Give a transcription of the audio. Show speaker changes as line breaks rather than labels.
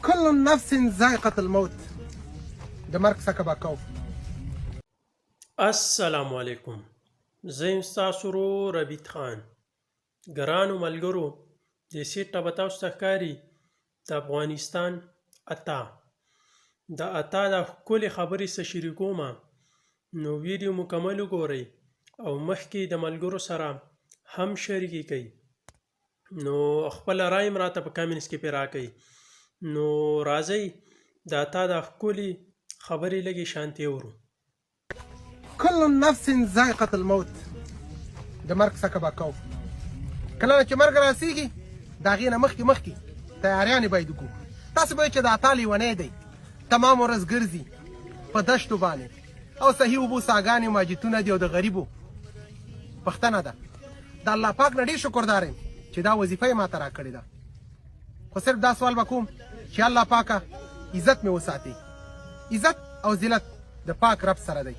كل نفس ذائقة الموت. د مرګ څخه به کوو.
السلام علیکم. زه یم ستاسو ورور ربیټ خان. ګرانو ملګرو، د سیټ ته به تاسو ته ښکاري د افغانستان اتا. د اتا د ښکلې خبرې څه شریکومه، نو ویډیو مکمل وګورئ او مخکې د ملګرو سره هم شریکې کړئ. نو خپله رای هم راته په کمنټس کې پرې راکړئ. نو راځئ د اتا د ښکلې خبرې لږې شانتې ورو.
كل نفس ذائقة الموت. د مرګ څخه به کوو. کله چې مرګ راسیږي د هغې نه مخکې تیاریانې باید وکړو. تاسو به چې د اتا لیونی دی تمام ورځ ګرځي په دشتو باندې او صحیح اوبو ساګانې ماجتونه دي او د غریبو پښتنه ده. د الله پاک نه ډېر شکردار یم چې دا وظیفه یې ماته راکړې ده. خو صرف دا سوال به کوم چې الله پاکه عزت مې وساتي. عزت او ذلت د پاک رب سره دی.